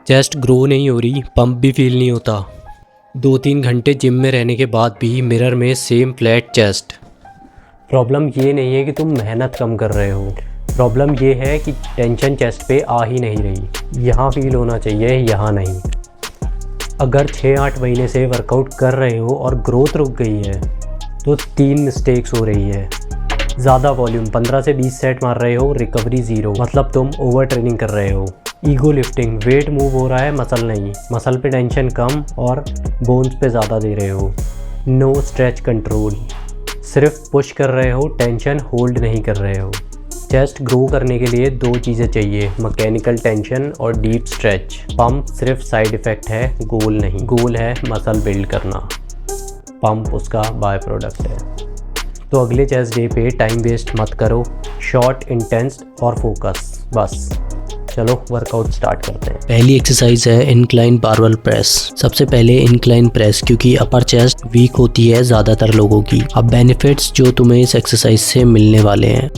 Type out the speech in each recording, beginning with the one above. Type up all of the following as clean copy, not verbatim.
Chest grow नहीं हो रही, पंप भी फील नहीं होता। 2-3 घंटे जिम में रहने के बाद भी मिरर में सेम फ्लैट चेस्ट। प्रॉब्लम ये नहीं है कि तुम मेहनत कम कर रहे हो, प्रॉब्लम ये है कि टेंशन चेस्ट पे आ ही नहीं रही। यहाँ फील होना चाहिए, यहाँ नहीं। अगर 6-8 महीने से वर्कआउट कर रहे हो और ग्रोथ रुक गई है तो 3 मिस्टेक्स हो रही है। ज़्यादा वॉल्यूम 15 से 20 सेट मार रहे हो, रिकवरी 0, मतलब तुम ओवर ट्रेनिंग कर रहे हो। ईगो लिफ्टिंग, वेट मूव हो रहा है, मसल नहीं, मसल पे टेंशन कम और बोन्स पे ज़्यादा दे रहे हो। नो स्ट्रेच कंट्रोल, सिर्फ पुश कर रहे हो, टेंशन होल्ड नहीं कर रहे हो। चेस्ट ग्रो करने के लिए 2 चीज़ें चाहिए, मैकेनिकल टेंशन और डीप स्ट्रेच। पंप सिर्फ साइड इफ़ेक्ट है, गोल नहीं। गोल है मसल बिल्ड करना, पंप उसका बाय प्रोडक्ट है। तो अगले चेस्ट डे पे टाइम वेस्ट मत करो, शॉर्ट, इंटेंस और फोकस, बस। चलो वर्कआउट स्टार्ट करते हैं। पहली एक्सरसाइज है इंक्लाइन बारबेल प्रेस। सबसे पहले इंक्लाइन प्रेस, क्योंकि अपर चेस्ट वीक होती है ज़्यादातर लोगों की। अब बेनिफिट्स जो तुम्हें इस एक्सरसाइज से मिलने वाले हैं।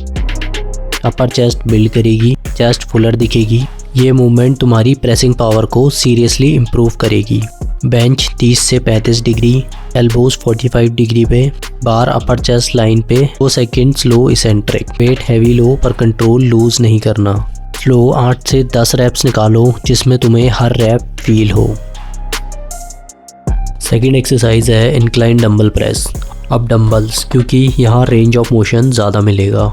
अपर चेस्ट बिल्ड करेगी, चेस्ट फुलर दिखेगी। ये मूवमेंट तुम्हारी प्रेसिंग पावर को सीरियसली इम्प्रूव करेगी। बेंच 30 से 35 डिग्री, एल्बोज 45 डिग्री पे, बार अपर चेस्ट लाइन पे 2 second slow eccentric. Weight heavy low पर कंट्रोल लूज नहीं करना। स्लो 8 से 10 रैप्स निकालो जिसमें तुम्हें हर रैप फील हो। सेकेंड एक्सरसाइज है इंक्लाइन डंबल प्रेस। अब डंबल्स, क्योंकि यहाँ रेंज ऑफ मोशन ज़्यादा मिलेगा।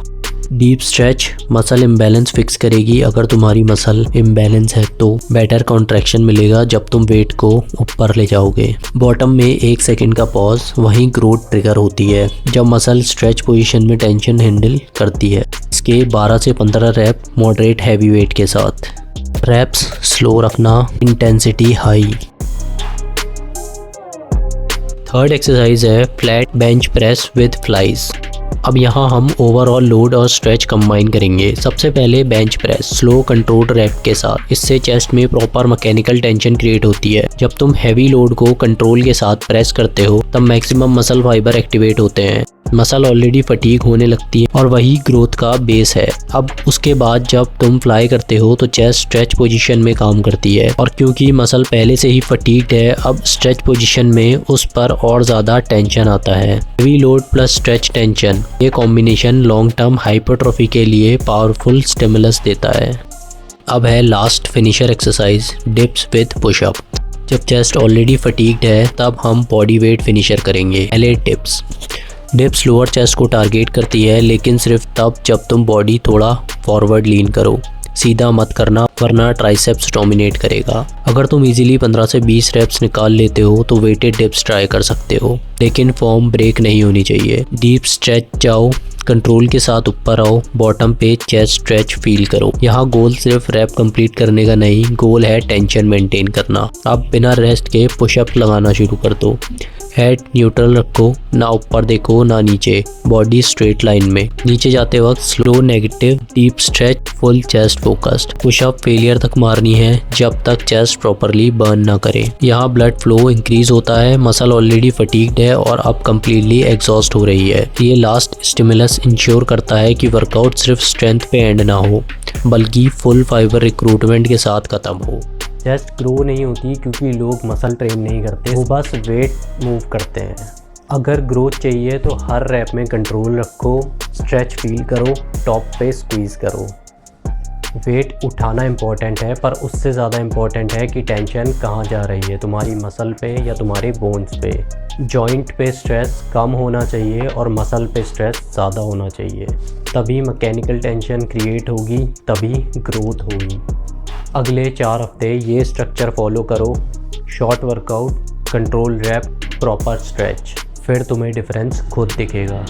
Deep stretch muscle imbalance fix करेगी। अगर तुम्हारी मसल इम्बैलेंस है तो बेटर कॉन्ट्रैक्शन मिलेगा जब तुम वेट को ऊपर ले जाओगे। बॉटम में 1 सेकेंड का पॉज, वहीं ग्रोथ ट्रिगर होती है जब मसल स्ट्रेच पोजीशन में टेंशन हैंडल करती है। इसके 12 से 15 रैप मॉडरेट हैवी वेट के साथ। रैप्स स्लो रखना, इंटेंसिटी हाई। थर्ड एक्सरसाइज है flat bench press with flies. अब यहाँ हम ओवरऑल लोड और स्ट्रेच कंबाइन करेंगे। सबसे पहले bench press slow controlled rep के साथ। इससे चेस्ट में प्रॉपर मैकेनिकल टेंशन क्रिएट होती है। जब तुम हैवी लोड को कंट्रोल के साथ प्रेस करते हो तब मैक्सिमम मसल फाइबर एक्टिवेट होते हैं। मसल ऑलरेडी फटीग होने लगती है और वही ग्रोथ का बेस है। अब उसके बाद जब तुम फ्लाई करते हो तो चेस्ट स्ट्रेच पोजीशन में काम करती है, और क्योंकि मसल पहले से ही फटीग्ड है अब स्ट्रेच पोजीशन में उस पर और ज़्यादा टेंशन आता है। Heavy load plus stretch tension, ये कॉम्बिनेशन लॉन्ग टर्म हाइपरट्रॉफी के लिए पावरफुल स्टिमुलस देता है। अब है last finisher exercise, dips with pushup. जब चेस्ट ऑलरेडी फटीग्ड है तब हम बॉडी वेट फिनिशर करेंगे। पहले डिप्स। डिप्स लोअर चेस्ट को टारगेट करती है, लेकिन सिर्फ तब जब तुम बॉडी थोड़ा फॉरवर्ड लीन करो। सीधा मत करना वरना ट्राइसेप्स डोमिनेट करेगा। अगर तुम इजीली 15 से 20 रेप्स निकाल लेते हो तो वेटेड डिप्स ट्राई कर सकते हो, लेकिन फॉर्म ब्रेक नहीं होनी चाहिए। डीप स्ट्रेच जाओ, कंट्रोल के साथ ऊपर आओ, बॉटम पे चेस्ट स्ट्रेच फील करो। यहाँ गोल सिर्फ रैप कंप्लीट करने का नहीं, गोल है टेंशन मेंटेन करना। अब बिना रेस्ट के पुशअप लगाना शुरू कर दो। हेड न्यूट्रल रखो, ना ऊपर देखो ना नीचे, बॉडी स्ट्रेट लाइन में। नीचे जाते वक्त slow negative, deep stretch, full chest focused. Pushup failure तक मारनी है जब तक चेस्ट प्रॉपरली बर्न ना करे। यहाँ ब्लड फ्लो इंक्रीज होता है, मसल ऑलरेडी फटीग्ड है और अब कम्प्लीटली एग्जॉस्ट हो रही है। ये लास्ट स्टिमुलस इंश्योर करता है कि वर्कआउट सिर्फ स्ट्रेंथ पे एंड ना हो बल्कि फुल फाइबर रिक्रूटमेंट के साथ खत्म हो। चेस्ट ग्रो नहीं होती क्योंकि लोग मसल ट्रेन नहीं करते, वो बस वेट मूव करते हैं। अगर ग्रोथ चाहिए तो हर रैप में कंट्रोल रखो, स्ट्रेच फील करो, टॉप पे स्क्वीज करो। वेट उठाना इम्पोर्टेंट है, पर उससे ज़्यादा इम्पोर्टेंट है कि टेंशन कहाँ जा रही है, तुम्हारी मसल पे या तुम्हारे बोन्स पे। जॉइंट पे स्ट्रेस कम होना चाहिए और मसल पे स्ट्रेस ज़्यादा होना चाहिए, तभी मैकेनिकल टेंशन क्रिएट होगी, तभी ग्रोथ होगी। अगले 4 हफ्ते ये स्ट्रक्चर फॉलो करो, short workout, control rep, proper stretch, फिर तुम्हें डिफरेंस खुद दिखेगा।